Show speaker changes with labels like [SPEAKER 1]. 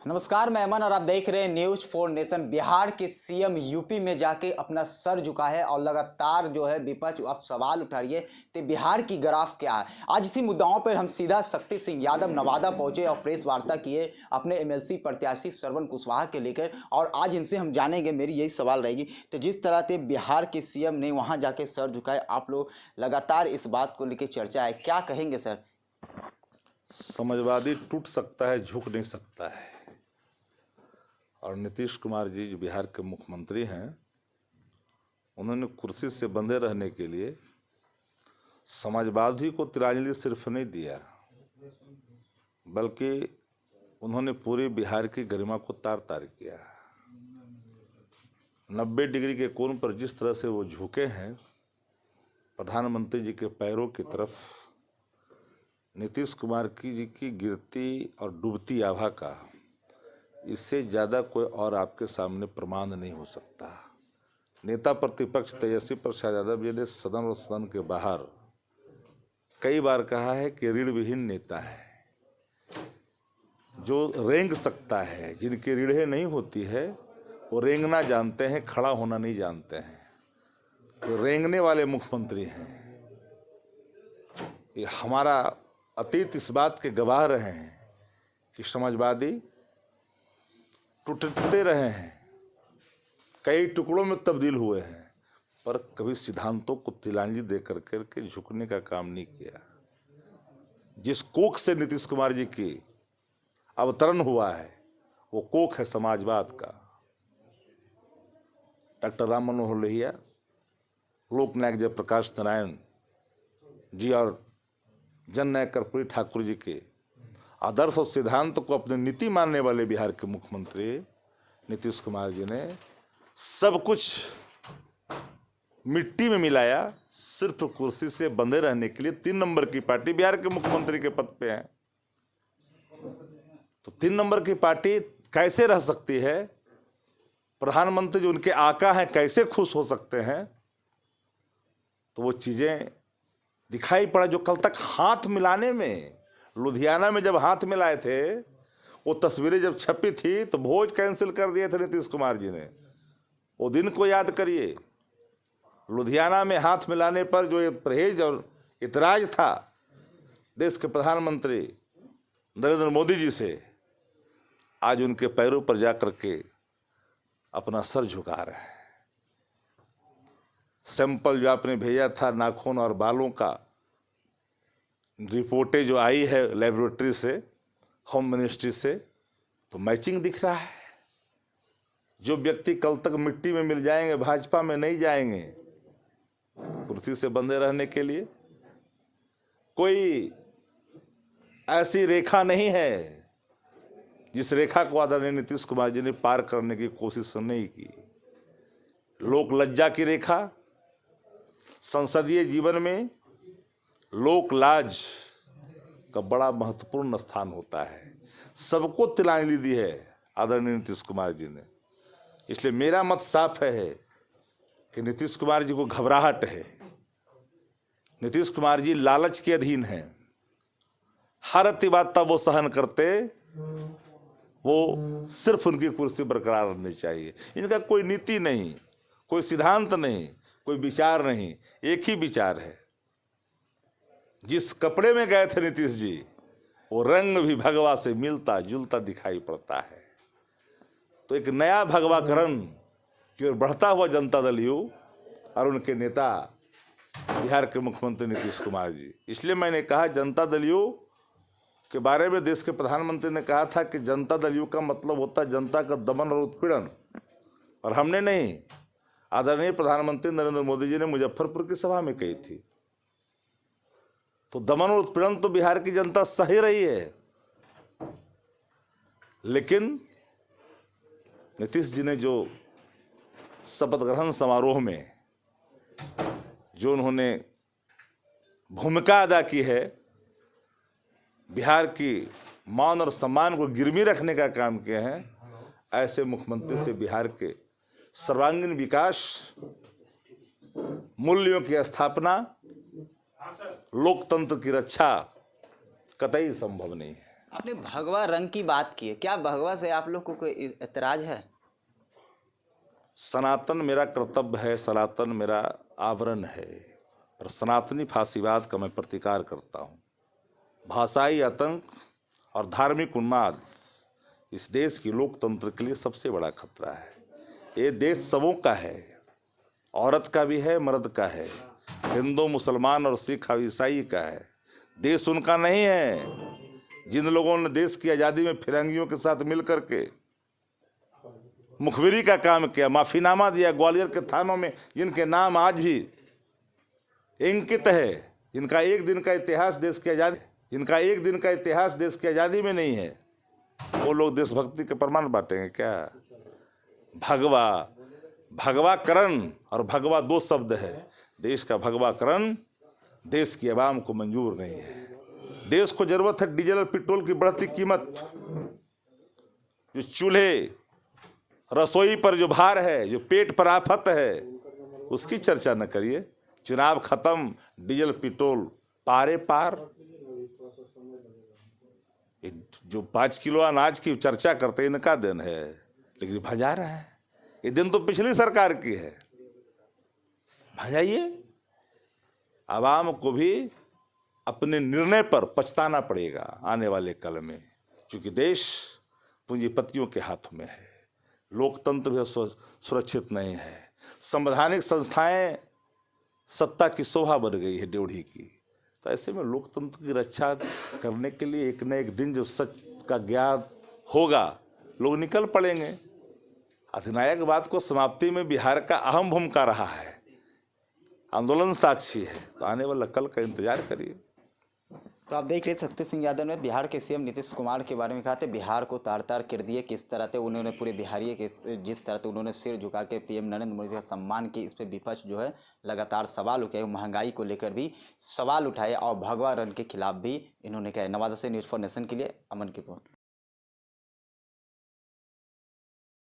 [SPEAKER 1] नमस्कार, मैं अमन और आप देख रहे हैं न्यूज फॉर नेशन। बिहार के सीएम यूपी में जाके अपना सर झुका है और लगातार जो है विपक्ष अब सवाल उठा रही है कि बिहार की ग्राफ क्या है। आज इसी मुद्दाओं पर हम सीधा शक्ति सिंह यादव नवादा पहुंचे और प्रेस वार्ता किए अपने एमएलसी प्रत्याशी श्रवण कुशवाहा के लेकर, और आज इनसे हम जानेंगे। मेरी यही सवाल रहेगी, तो जिस तरह से बिहार के सीएम ने वहाँ जाके सर झुकाए, आप लोग लगातार इस बात को लेकर चर्चा है, क्या कहेंगे सर?
[SPEAKER 2] समाजवादी टूट सकता है, झुक नहीं सकता है। और नीतीश कुमार जी जो बिहार के मुख्यमंत्री हैं, उन्होंने कुर्सी से बंधे रहने के लिए समाजवादी को तिलांजलि सिर्फ नहीं दिया, बल्कि उन्होंने पूरे बिहार की गरिमा को तार तार किया। 90 डिग्री के कोण पर जिस तरह से वो झुके हैं प्रधानमंत्री जी के पैरों की तरफ, नीतीश कुमार जी की गिरती और डूबती आभा का इससे ज़्यादा कोई और आपके सामने प्रमाण नहीं हो सकता। नेता प्रतिपक्ष तेजस्वी प्रसाद यादव जी ने सदन और सदन के बाहर कई बार कहा है कि ऋण विहीन नेता है, जो रेंग सकता है। जिनकी रीढ़ें नहीं होती है वो रेंगना जानते हैं, खड़ा होना नहीं जानते हैं। तो रेंगने वाले मुख्यमंत्री हैं। ये हमारा अतीत इस बात के गवाह रहे हैं कि समाजवादी टूटते रहे हैं, कई टुकड़ों में तब्दील हुए हैं, पर कभी सिद्धांतों को तिलांजलि दे करके झुकने का काम नहीं किया। जिस कोख से नीतीश कुमार जी की अवतरण हुआ है वो कोख है समाजवाद का। डॉक्टर राम मनोहर लोहिया, लोकनायक जयप्रकाश नारायण जी और जननायक कर्पूरी ठाकुर जी के आदर्श और सिद्धांत को अपनी नीति मानने वाले बिहार के मुख्यमंत्री नीतीश कुमार जी ने सब कुछ मिट्टी में मिलाया, सिर्फ कुर्सी से बंधे रहने के लिए। 3 नंबर की पार्टी बिहार के मुख्यमंत्री के पद पे है, तो 3 नंबर की पार्टी कैसे रह सकती है? प्रधानमंत्री जो उनके आका हैं कैसे खुश हो सकते हैं? तो वो चीजें दिखाई पड़ा जो कल तक हाथ मिलाने में, लुधियाना में जब हाथ मिलाए थे, वो तस्वीरें जब छपी थी तो भोज कैंसिल कर दिए थे नीतीश कुमार जी ने। वो दिन को याद करिए, लुधियाना में हाथ मिलाने पर जो परहेज और इतराज था देश के प्रधानमंत्री नरेंद्र मोदी जी से, आज उनके पैरों पर जाकर के अपना सर झुका रहे हैं। सैंपल जो आपने भेजा था नाखून और बालों का, रिपोर्टें जो आई है लेबोरेटरी से, होम मिनिस्ट्री से, तो मैचिंग दिख रहा है। जो व्यक्ति कल तक मिट्टी में मिल जाएंगे, भाजपा में नहीं जाएंगे कुर्सी से बंधे रहने के लिए। कोई ऐसी रेखा नहीं है जिस रेखा को आदरणीय नीतीश कुमार जी ने पार करने की कोशिश नहीं की। लोक लज्जा की रेखा, संसदीय जीवन में लोक लाज का बड़ा महत्वपूर्ण स्थान होता है। सबको तिलांजलि दी है आदरणीय नीतीश कुमार जी ने। इसलिए मेरा मत साफ है कि नीतीश कुमार जी को घबराहट है। नीतीश कुमार जी लालच के अधीन हैं। हर अतिवादता वो सहन करते, वो सिर्फ उनकी कुर्सी बरकरार रहनी चाहिए। इनका कोई नीति नहीं, कोई सिद्धांत नहीं, कोई विचार नहीं, एक ही विचार है। जिस कपड़े में गए थे नीतीश जी, वो रंग भी भगवा से मिलता जुलता दिखाई पड़ता है। तो एक नया भगवाकरण की ओर बढ़ता हुआ जनता दल यू और उनके नेता बिहार के मुख्यमंत्री नीतीश कुमार जी। इसलिए मैंने कहा, जनता दल यू के बारे में देश के प्रधानमंत्री ने कहा था कि जनता दल यू का मतलब होता है जनता का दमन और उत्पीड़न, और हमने नहीं, आदरणीय प्रधानमंत्री नरेंद्र मोदी जी ने मुजफ्फरपुर की सभा में कही थी। तो दमन और उत्पीड़न तो बिहार की जनता सही रही है, लेकिन नीतीश जी ने जो शपथ ग्रहण समारोह में जो उन्होंने भूमिका अदा की है, बिहार की मान और सम्मान को गिरवी रखने का काम किया है, ऐसे मुख्यमंत्री से बिहार के सर्वांगीण विकास, मूल्यों की स्थापना, लोकतंत्र की रक्षा कतई संभव नहीं है।
[SPEAKER 1] आपने भगवा रंग की बात की है, क्या भगवा से आप लोग को कोई एतराज है?
[SPEAKER 2] सनातन मेरा कर्तव्य है, सनातन मेरा आवरण है, और सनातनी फांसीवाद का मैं प्रतिकार करता हूँ। भाषाई आतंक और धार्मिक उन्माद इस देश की लोकतंत्र के लिए सबसे बड़ा खतरा है। ये देश सबों का है, औरत का भी है, मर्द का है, हिंदू मुसलमान और सिख और ईसाई का है। देश उनका नहीं है जिन लोगों ने देश की आज़ादी में फिरंगियों के साथ मिलकर के मुखबिरी का काम किया, माफीनामा दिया। ग्वालियर के थानों में जिनके नाम आज भी अंकित है, जिनका एक दिन का इतिहास देश की आज़ादी में नहीं है, वो लोग देशभक्ति के प्रमाण बांटेंगे क्या? भगवाकरण और भगवा दो शब्द है। देश का भगवाकरण देश की आवाम को मंजूर नहीं है। देश को जरूरत है डीजल और पेट्रोल की बढ़ती कीमत, जो चूल्हे रसोई पर जो भार है, जो पेट पर आफत है, उसकी चर्चा न करिए। चुनाव खत्म, डीजल पेट्रोल पारे पार। जो 5 किलो अनाज की चर्चा करते इनका दिन है, लेकिन भजा रहा है। ये दिन तो पिछली सरकार की है। भजाइए, आवाम को भी अपने निर्णय पर पछताना पड़ेगा आने वाले कल में, क्योंकि देश पूंजीपतियों के हाथों में है। लोकतंत्र भी सुरक्षित नहीं है। संवैधानिक संस्थाएं सत्ता की शोभा बन गई है ड्योढ़ी की। तो ऐसे में लोकतंत्र की रक्षा करने के लिए एक न एक दिन जो सच का ज्ञान होगा, लोग निकल पड़ेंगे। अधिनायकवाद को समाप्ति में बिहार का अहम भूमिका रहा है, आंदोलन साक्षी है। तो आने वाला कल का इंतजार करिए।
[SPEAKER 1] तो आप देख रहे शक्ति सिंह यादव ने बिहार के सीएम नीतीश कुमार के बारे में कहा था, बिहार को तार तार कर दिए। किस तरह से उन्होंने पूरे बिहारी के जिस तरह से उन्होंने सिर झुका के पीएम नरेंद्र मोदी का सम्मान किया, इस पर विपक्ष जो है लगातार सवाल उठाए। महंगाई को लेकर भी सवाल उठाए और भगवा रन के खिलाफ भी इन्होंने कहा। नवादा से न्यूज़ फॉर नेशन के लिए अमन की रिपोर्ट।